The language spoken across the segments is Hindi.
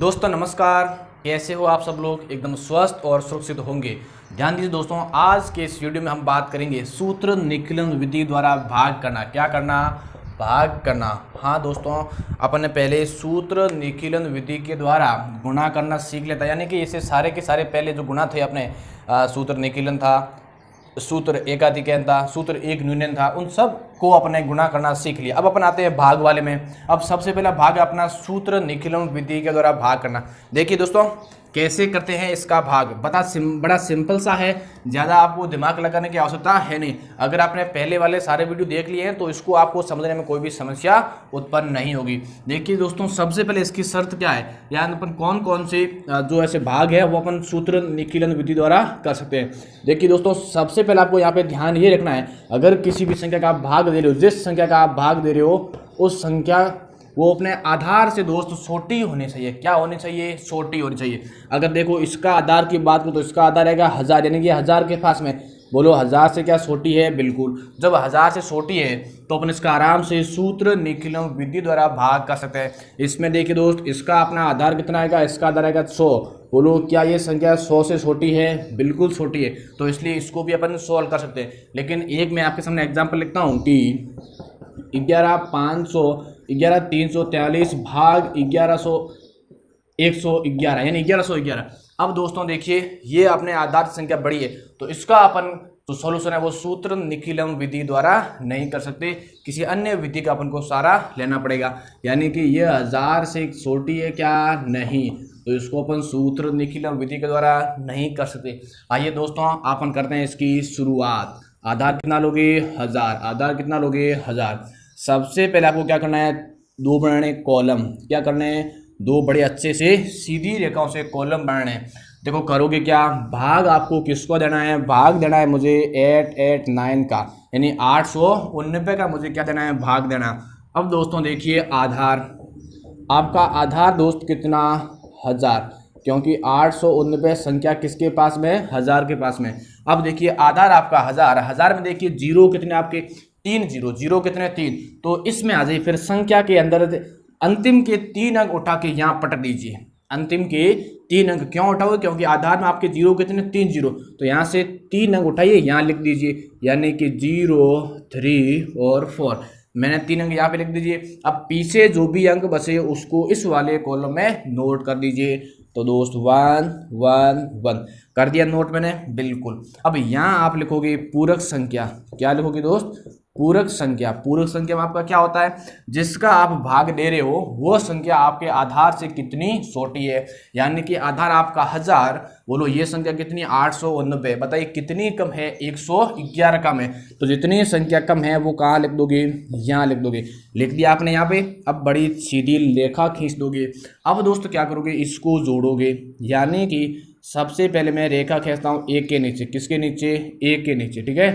दोस्तों नमस्कार, कैसे हो आप सब लोग। एकदम स्वस्थ और सुरक्षित होंगे। ध्यान दीजिए दोस्तों, आज के इस वीडियो में हम बात करेंगे सूत्र निकलन विधि द्वारा भाग करना। क्या करना? भाग करना। हाँ दोस्तों, अपन ने पहले सूत्र निकलन विधि के द्वारा गुणा करना सीख लेता, यानी कि इसे सारे के सारे पहले जो गुणा थे अपने सूत्र निकलन था, सूत्र एकाधिकरण था, सूत्र एक न्यूनन था, उन सब को अपने गुणा करना सीख लिया। अब अपन आते हैं भाग वाले में। अब सबसे पहला भाग है अपना सूत्र निकलन विधि के द्वारा भाग करना। देखिए दोस्तों कैसे करते हैं इसका भाग। बड़ा सिंपल सा है, ज़्यादा आपको दिमाग लगाने की आवश्यकता है नहीं। अगर आपने पहले वाले सारे वीडियो देख लिए हैं तो इसको आपको समझने में कोई भी समस्या उत्पन्न नहीं होगी। देखिए दोस्तों, सबसे पहले इसकी शर्त क्या है, यानी अपन कौन कौन से जो ऐसे भाग है वो अपन सूत्र निकलन विधि द्वारा कर सकते हैं। देखिए दोस्तों, सबसे पहले आपको यहाँ पे ध्यान ये रखना है, अगर किसी भी संख्या का आप भाग दे रहे हो, जिस संख्या का आप भाग दे रहे हो उस संख्या वो अपने आधार से दोस्त छोटी होनी चाहिए। क्या होनी चाहिए? छोटी होनी चाहिए। अगर देखो इसका आधार की बात करो तो इसका आधार रहेगा 1000, यानी कि 1000 के पास में बोलो 1000 से क्या छोटी है? बिल्कुल। जब 1000 से छोटी है तो अपन इसका आराम से सूत्र निकलन विधि द्वारा भाग कर सकते हैं। इसमें देखिए दोस्त, इसका अपना आधार कितना आएगा? इसका आधार आएगा 100। बोलो क्या ये संख्या 100 से छोटी है? बिल्कुल छोटी है, तो इसलिए इसको भी अपन सॉल्व कर सकते हैं। लेकिन एक मैं आपके सामने एग्जाम्पल लिखता हूँ कि 11,343 भाग 111 यानी 1111। अब दोस्तों देखिए, ये अपने आधार संख्या बड़ी है तो इसका अपन जो सॉल्यूशन है वो सूत्र निकलन विधि द्वारा नहीं कर सकते, किसी अन्य विधि का अपन को सहारा लेना पड़ेगा। यानी कि ये 1000 से छोटी है क्या? नहीं, तो इसको अपन सूत्र निकलन विधि के द्वारा नहीं कर सकते। आइए दोस्तों अपन करते हैं इसकी शुरुआत। आधार कितना लोगे? 1000। आधार कितना लोगे? 1000। सबसे पहले आपको क्या करना है? दो बनाने कॉलम। क्या करने हैं? दो बड़े अच्छे से सीधी रेखाओं से कॉलम बनाने हैं। देखो करोगे क्या? भाग आपको किसको देना है? भाग देना है मुझे 889 का, यानी 889 का मुझे क्या देना है? भाग देना। अब दोस्तों देखिए, आधार आपका आधार दोस्त कितना? 1000, क्योंकि 889 संख्या किसके पास में है? 1000 के पास में। अब देखिए आधार आपका 1000, 1000 में देखिए जीरो कितने आपके? 3 जीरो। जीरो कितने? 3। तो इसमें आ जाइए, फिर संख्या के अंदर अंतिम के 3 अंक उठा के यहाँ पटक दीजिए। अंतिम के 3 अंक क्यों उठाओगे? क्योंकि आधार में आपके जीरो कितने? 3 जीरो। तो यहाँ से 3 अंक उठाइए, यहाँ लिख दीजिए, यानी कि 0, 3 और 4। मैंने 3 अंक यहाँ पे लिख दीजिए। अब पीछे जो भी अंक बचे उसको इस वाले कॉलम में नोट कर दीजिए। तो दोस्त 1 1 1 कर दिया नोट मैंने, बिल्कुल। अब यहाँ आप लिखोगे पूरक संख्या। क्या लिखोगे दोस्त? पूरक संख्या। पूरक संख्या में आपका क्या होता है? जिसका आप भाग दे रहे हो वो संख्या आपके आधार से कितनी छोटी है। यानी कि आधार आपका 1000, बोलो ये संख्या कितनी? 889। बताइए कितनी कम है? 111 कम है। तो जितनी संख्या कम है वो कहाँ लिख दोगे? यहाँ लिख दोगे। लिख दिया आपने यहाँ पे। अब बड़ी सीधी रेखा खींच दोगे। अब दोस्त क्या करोगे? इसको जोड़ोगे। यानी कि सबसे पहले मैं रेखा खींचता हूँ एक के नीचे। किसके नीचे? एक के नीचे, ठीक है।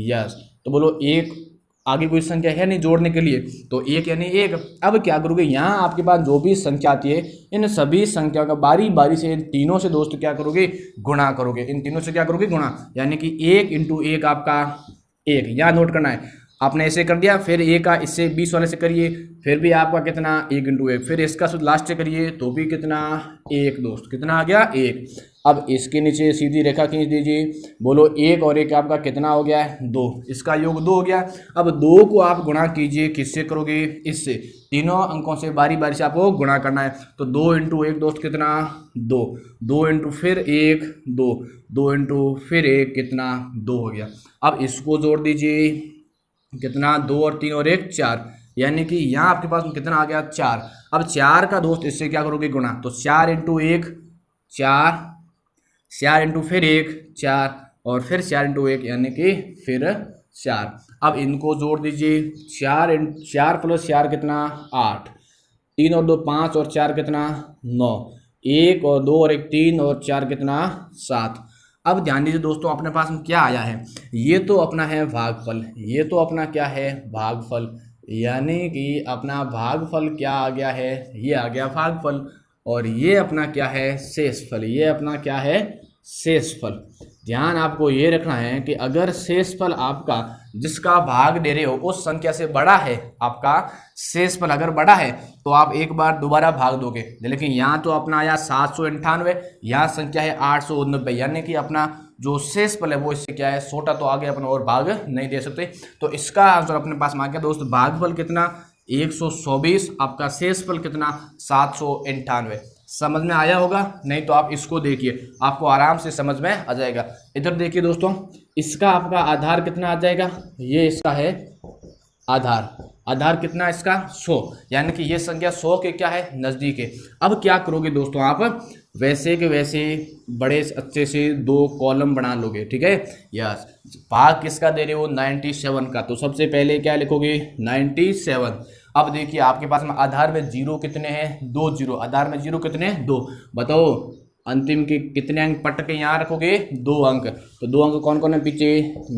यस, तो बोलो एक, आगे कोई संख्या है नहीं जोड़ने के लिए, तो एक यानी एक। अब क्या करोगे? यहाँ आपके पास जो भी संख्या आती है इन सभी संख्या का बारी बारी से इन तीनों से दोस्त क्या करोगे? गुणा करोगे। इन तीनों से क्या करोगे? गुणा। यानी कि 1 × 1 आपका 1, यहाँ नोट करना है। आपने ऐसे कर दिया, फिर एक का इससे 20 वाले से करिए, फिर भी आपका कितना? 1 × 1। फिर इसका लास्ट से करिए तो भी कितना? 1 दोस्त। कितना आ गया? 1। अब इसके नीचे सीधी रेखा खींच दीजिए। बोलो 1 और 1 आपका कितना हो गया है? 2। इसका योग 2 हो गया। अब 2 को आप गुणा कीजिए। किससे करोगे? इससे। तीनों अंकों से बारी बारी से आपको गुणा करना है। तो 2 × 1 दोस्त कितना? 2। 2 × फिर 1 2। 2 × फिर 1 कितना? 2 हो गया। अब इसको जोड़ दीजिए। कितना? 2 और 3 और 1 4, यानी कि यहाँ आपके पास कितना आ गया? 4। अब 4 का दोस्त इससे क्या करोगे? गुणा। तो 4 × 1 4, 4 × फिर 1 4 और फिर 4 × 1 यानी कि फिर 4। अब इनको जोड़ दीजिए। 4 + 4 कितना? 8। 3 और 2 5 और 4 कितना? 9। 1 और 2 और 1 3 और 4 कितना? 7। अब ध्यान दीजिए दोस्तों, अपने पास में क्या आया है? ये तो अपना है भागफल। ये तो अपना क्या है? भागफल। यानी कि अपना भागफल क्या आ गया है? ये आ गया भागफल। और ये अपना क्या है? शेषफल। ये अपना क्या है? शेषफल। ध्यान आपको ये रखना है कि अगर शेषफल आपका जिसका भाग दे रहे हो उस संख्या से बड़ा है आपका शेषफल, अगर बड़ा है तो आप एक बार दोबारा भाग दोगे। लेकिन यहाँ तो अपना आया 798, यहाँ संख्या है 889, यानी कि अपना जो शेषफल है वो इससे क्या है छोटा, तो आगे अपन और भाग नहीं दे सकते। तो इसका आंसर अपने पास में आ गया दोस्त, भागफल कितना 124, आपका शेषफल कितना 798। समझ में आया होगा? नहीं तो आप इसको देखिए, आपको आराम से समझ में आ जाएगा। इधर देखिए दोस्तों, इसका आपका आधार कितना आ जाएगा, ये इसका है आधार कितना इसका 100, यानी कि ये संख्या 100 के क्या है नज़दीक है। अब क्या करोगे दोस्तों, आप वैसे के वैसे बड़े अच्छे से 2 कॉलम बना लोगे, ठीक है। यस, भाग किसका दे रहे हो 97 का, तो सबसे पहले क्या लिखोगे 97। अब देखिए आपके पास में आधार में जीरो कितने हैं 2 जीरो, आधार में जीरो कितने हैं 2, बताओ अंतिम के कितने अंक पट के यहाँ रखोगे 2 अंक, तो 2 अंक कौन कौन है पीछे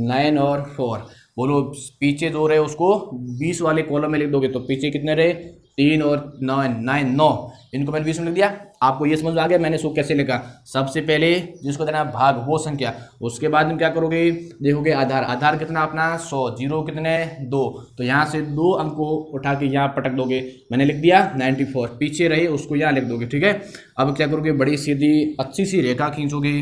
9 और 4, बोलो पीछे जो रहे उसको 20 वाले कॉलम में लिख दोगे, तो पीछे कितने रहे 3 और 9, इनको मैंने 20 में लिख दिया। आपको ये समझ में आ गया मैंने इसको कैसे लिखा। सबसे पहले जिसको देना भाग वो संख्या, उसके बाद में क्या करोगे देखोगे आधार कितना अपना 100, जीरो कितने 2, तो यहाँ से 2 अंक को उठा के यहाँ पटक दोगे, मैंने लिख दिया 94, पीछे रहे उसको यहाँ लिख दोगे, ठीक है। अब क्या करोगे बड़ी सीधी अच्छी सी रेखा खींचोगे।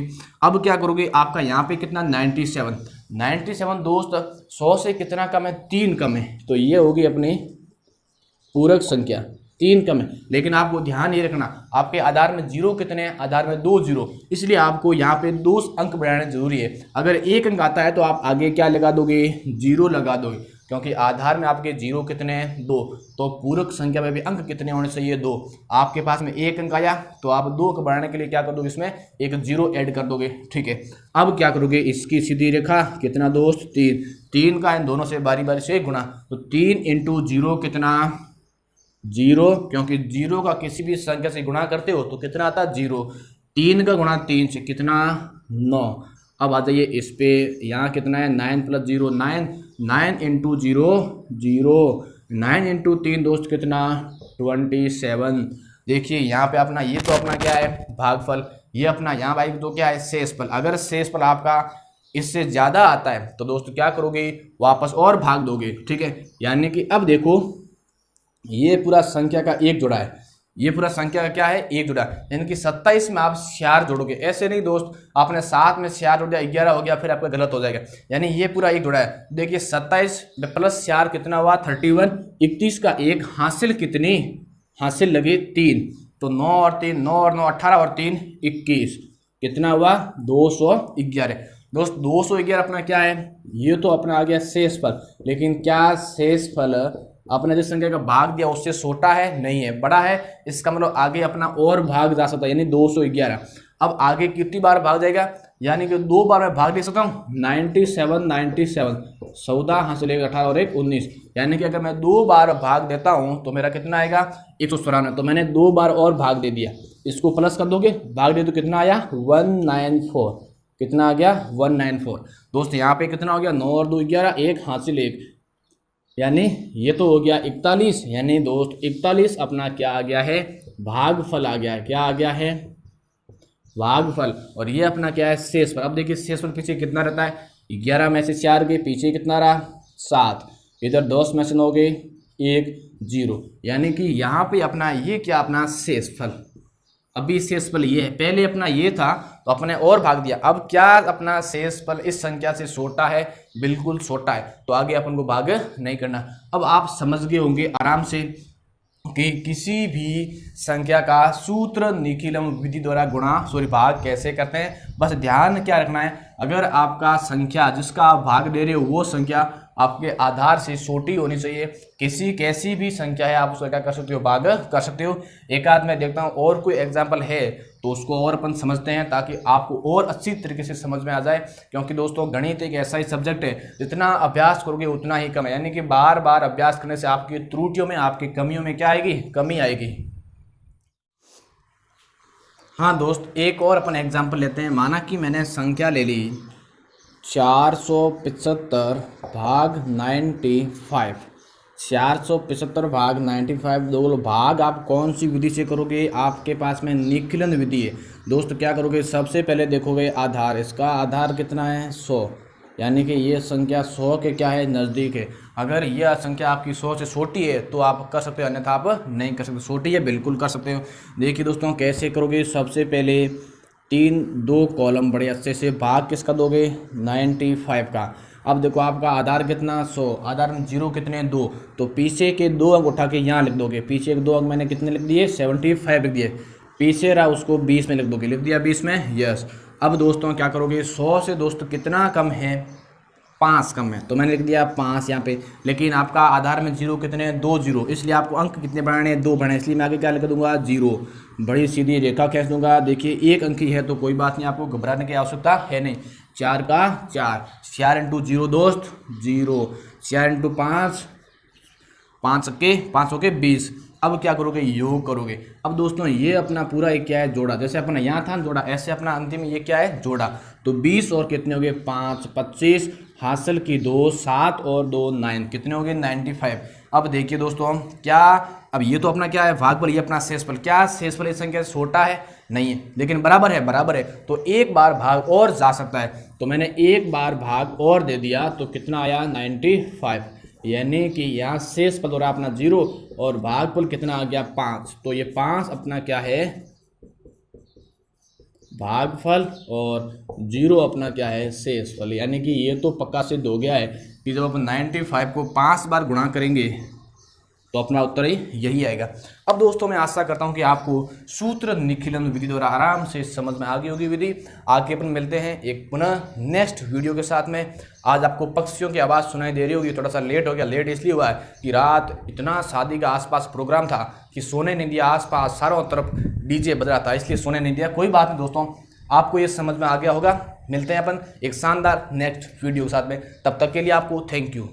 अब क्या करोगे आपका यहाँ पे कितना 97 दोस्त 100 से कितना कम है 3 कम है, तो ये होगी अपनी पूरक संख्या 3 कम है। लेकिन आपको ध्यान ये रखना आपके आधार में जीरो कितने हैं, आधार में 2 जीरो, इसलिए आपको यहाँ पे 2 अंक बढ़ाना जरूरी है। अगर 1 अंक आता है तो आप आगे क्या लगा दोगे 0 लगा दोगे, क्योंकि आधार में आपके जीरो कितने हैं 2, तो पूरक संख्या में भी अंक कितने होने चाहिए 2। आपके पास में 1 अंक आया तो आप 2 अंक बढ़ाने के लिए क्या कर दोगे इसमें एक 0 ऐड कर दोगे, ठीक है। अब क्या करोगे इसकी सीधी रेखा कितना दोस्त 3 का इन दोनों से बारी बारी से गुणा, तो 3 इंटू 0 कितना 0, क्योंकि 0 का किसी भी संख्या से गुणा करते हो तो कितना आता है 0, 3 का गुणा 3 से कितना 9। अब आ जाइए इस पे, यहाँ कितना है 9 + 0 9 इंटू 0 9 इंटू 3 दोस्त कितना 27। देखिए यहाँ पे अपना ये तो अपना क्या है भागफल, ये अपना यहाँ भाई तो क्या है शेषफल। अगर शेषफल आपका इससे ज़्यादा आता है तो दोस्त क्या करोगे वापस और भाग दोगे, ठीक है। यानी कि अब देखो ये पूरा संख्या का 1 जुड़ा है, ये पूरा संख्या का क्या है 1 जुड़ा, यानी कि 27 में आप 4 जोड़ोगे। ऐसे नहीं दोस्त आपने 7 में 4 जोड़ दिया 11 हो गया, फिर आपका गलत हो जाएगा। यानी ये पूरा 1 जुड़ा है। देखिए 27 + 4 कितना हुआ 31, 31 का 1 हासिल कितनी हासिल लगे 3, तो 9 और 9 18 और 3 21, कितना हुआ 211। दोस्त 211 अपना क्या है, ये तो अपना आ गया शेषफल, लेकिन क्या शेषफल अपने जिस संख्या का भाग दिया उससे छोटा है नहीं है, बड़ा है। इसका मतलब आगे अपना और भाग जा सकता है, यानी 211। अब आगे कितनी बार भाग जाएगा, यानी कि 2 बार मैं भाग दे सकता हूँ 97 14 हासिल 18 और 1 19, यानी कि अगर मैं 2 बार भाग देता हूँ तो मेरा कितना आएगा 194। तो मैंने 2 बार और भाग दे दिया, इसको प्लस कर दोगे भाग दे तो कितना आया 194, कितना आ गया 194। दोस्त यहाँ पे कितना हो गया 9 और 2 11, 1 हासिल 1, यानी ये तो हो गया 41, यानी दोस्त 41 अपना क्या आ गया है भागफल आ गया है। क्या आ गया है भागफल, और ये अपना क्या है शेषफल। अब देखिए शेषफल पीछे कितना रहता है 11 में से 4 गए, पीछे कितना रहा 7, इधर 10 में से 9 गए 1 0, यानी कि यहाँ पे अपना ये क्या अपना शेषफल, अभी शेषफल ये है, पहले अपना ये था तो अपने और भाग दिया। अब क्या अपना शेषफल इस संख्या से छोटा है, बिल्कुल छोटा है, तो आगे अपन को भाग नहीं करना। अब आप समझ गए होंगे आराम से कि किसी भी संख्या का सूत्र निखिलम विधि द्वारा भाग कैसे करते हैं। बस ध्यान क्या रखना है, अगर आपका संख्या जिसका आप भाग दे रहे हो वो संख्या आपके आधार से छोटी होनी चाहिए। कैसी भी संख्या है आप उसका क्या कर सकते हो भाग कर सकते हो। एक आध मैं देखता हूँ और कोई एग्जाम्पल है तो उसको और अपन समझते हैं ताकि आपको और अच्छी तरीके से समझ में आ जाए। क्योंकि दोस्तों गणित एक ऐसा ही सब्जेक्ट है जितना अभ्यास करोगे उतना ही कम है, यानी कि बार बार अभ्यास करने से आपकी त्रुटियों में आपकी कमियों में क्या आएगी कमी आएगी। हाँ दोस्त एक और अपन एग्जाम्पल लेते हैं। माना कि मैंने संख्या ले ली 475 भाग 95, 475 भाग 95। दो भाग आप कौन सी विधि से करोगे, आपके पास में निखिलन विधि है। दोस्त क्या करोगे सबसे पहले देखोगे आधार, इसका आधार कितना है 100, यानी कि ये संख्या 100 के क्या है, नज़दीक है। अगर यह संख्या आपकी 100 से छोटी है तो आप कर सकते हो, अन्यथा आप नहीं कर सकते। छोटी है बिल्कुल कर सकते हो। देखिए दोस्तों कैसे करोगे, सबसे पहले 2 कॉलम बड़े अच्छे से, भाग किसका दोगे, 95 का। अब देखो आपका आधार कितना 100, आधार में 0 कितने 2, तो पीछे के 2 अंक उठा के यहाँ लिख दोगे। पीछे के 2 अंक मैंने कितने लिख दिए, 75 लिख दिए। पीछे रहा उसको 20 में लिख दोगे, लिख दिया 20 में, यस। अब दोस्तों क्या करोगे, 100 से दोस्तों कितना कम है, 5 कम है, तो मैंने लिख दिया 5 यहाँ पे। लेकिन आपका आधार में 0 कितने हैं, 2 0, इसलिए आपको अंक कितने बढ़ाने हैं, 2 बढ़ाने, इसलिए मैं आगे क्या लिख दूंगा, 0। बड़ी सीधी रेखा खींच दूंगा। देखिए 1 अंक ही है तो कोई बात नहीं, आपको घबराने की आवश्यकता है नहीं। 4 का 4, 4 इंटू 0 दोस्त 0, 4 इंटू 5, 5 हो के 20। अब क्या करोगे, योग करोगे। अब दोस्तों ये अपना पूरा एक क्या है, जोड़ा। जैसे अपना यहाँ था जोड़ा, ऐसे अपना अंतिम ये क्या है, जोड़ा। तो 20 और कितने हो गए, 5 25, हासिल की 2, 7 और 2 9, कितने हो गए, 95। अब देखिए दोस्तों क्या, अब ये तो अपना क्या है, भागफल, ये अपना शेषफल। क्या शेषफल इस संख्या से छोटा है, नहीं है, लेकिन बराबर है, बराबर है, तो एक बार भाग और जा सकता है। तो मैंने एक बार भाग और दे दिया तो कितना आया, 95। यानी कि यहाँ शेषफल हो रहा अपना 0 और भागफल कितना आ गया, 5। तो ये 5 अपना क्या है, भागफल, और 0 अपना क्या है, शेषफल। यानी कि ये तो पक्का सिद्ध हो गया है कि जब अपन 95 को 5 बार गुणा करेंगे तो अपना उत्तर ही यही आएगा। अब दोस्तों मैं आशा करता हूं कि आपको सूत्र निखिलन विधि द्वारा आराम से समझ में आ गई होगी विधि। आगे अपन मिलते हैं एक पुनः नेक्स्ट वीडियो के साथ में। आज आपको पक्षियों की आवाज़ सुनाई दे रही होगी, थोड़ा सा लेट हो गया। लेट इसलिए हुआ है कि रात इतना शादी का आसपास प्रोग्राम था कि सोने नहीं दिया, आसपास चारों तरफ डीजे बज रहा था, इसलिए सोने नहीं दिया। कोई बात नहीं दोस्तों, आपको ये समझ में आ गया होगा। मिलते हैं अपन एक शानदार नेक्स्ट वीडियो के साथ में, तब तक के लिए आपको थैंक यू।